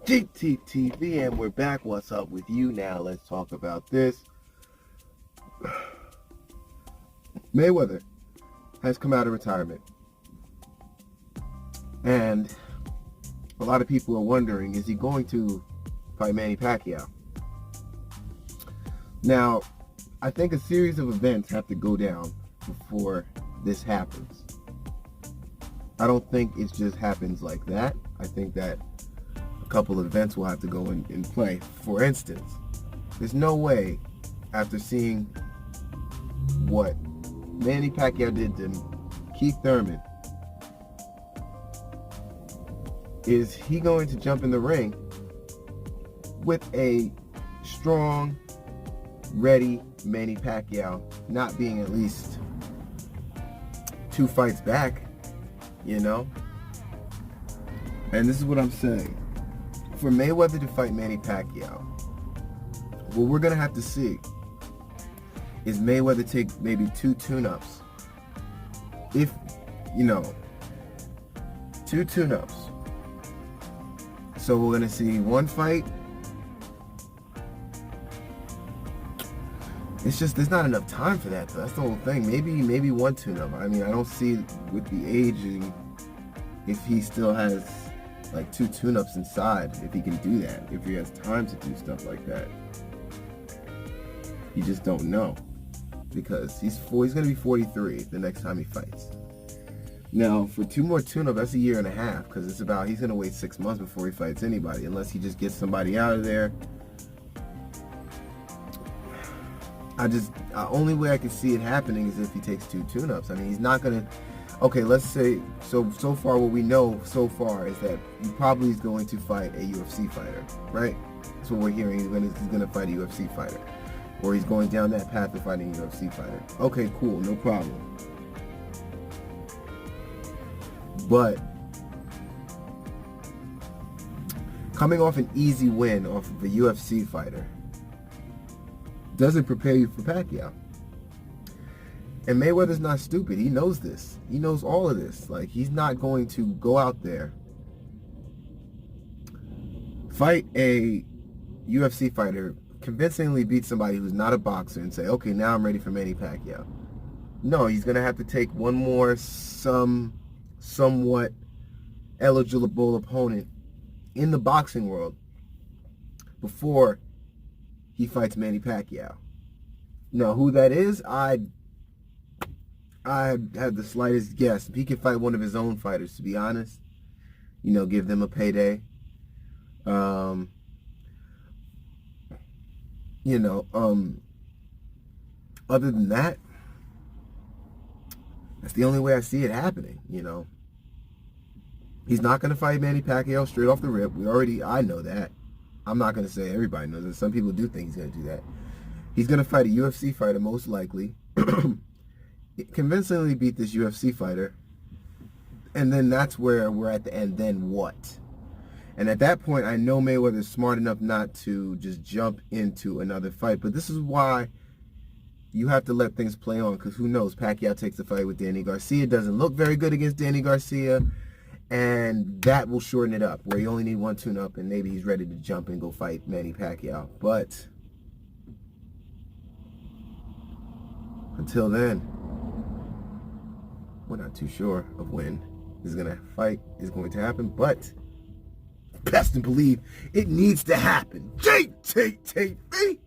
GTTV, and we're back. What's up with you now? Let's talk about this. Mayweather has come out of retirement, and a lot of people are wondering, is he going to fight Manny Pacquiao? Now, I think a series of events have to go down before this happens. I don't think it just happens like that. I think that a couple of events will have to go in play. For instance, there's no way, after seeing what Manny Pacquiao did to Keith Thurman, is he going to jump in the ring with a strong, ready Manny Pacquiao, not being at least 2 fights back, you know? And this is what I'm saying. For Mayweather to fight Manny Pacquiao, what we're going to have to see is Mayweather take maybe 2 tune-ups. If, 2 tune-ups. So we're going to see 1 fight. It's just, there's not enough time for that, though. That's the whole thing. Maybe 1 tune-up. I mean, I don't see with the aging, if he still has like 2 tune-ups inside, if he can do that, if he has time to do stuff like that. You just don't know, because he's going to be 43 the next time he fights. Now, for 2 more tune-ups, that's a year and a half, because he's going to wait 6 months before he fights anybody, unless he just gets somebody out of there. Only way I can see it happening is if he takes 2 tune-ups. I mean, he's not going to. Okay, let's say, so far what we know so far is that he probably is going to fight a UFC fighter, right? That's what we're hearing. He's going to fight a UFC fighter. Or he's going down that path of fighting a UFC fighter. Okay, cool, no problem. But coming off an easy win off of a UFC fighter doesn't prepare you for Pacquiao. And Mayweather's not stupid. He knows this. He knows all of this. Like, he's not going to go out there, fight a UFC fighter, convincingly beat somebody who's not a boxer, and say, okay, now I'm ready for Manny Pacquiao. No, he's going to have to take one more somewhat eligible opponent in the boxing world before he fights Manny Pacquiao. Now, who that is, I have the slightest guess. If he can fight one of his own fighters, to be honest, give them a payday. Other than that, that's the only way I see it happening, He's not going to fight Manny Pacquiao straight off the rip. I know that. I'm not going to say everybody knows that. Some people do think he's going to do that. He's going to fight a UFC fighter, most likely. Convincingly beat this UFC fighter. And then that's where we're at the end. Then what? And at that point, I know Mayweather's smart enough not to just jump into another fight. But this is why you have to let things play on, because who knows? Pacquiao takes the fight with Danny Garcia. Doesn't look very good against Danny Garcia. And that will shorten it up, where you only need 1 tune-up, and maybe he's ready to jump and go fight Manny Pacquiao. But until then, we're not too sure of when this fight is going to happen. But best to believe it needs to happen. JTTV!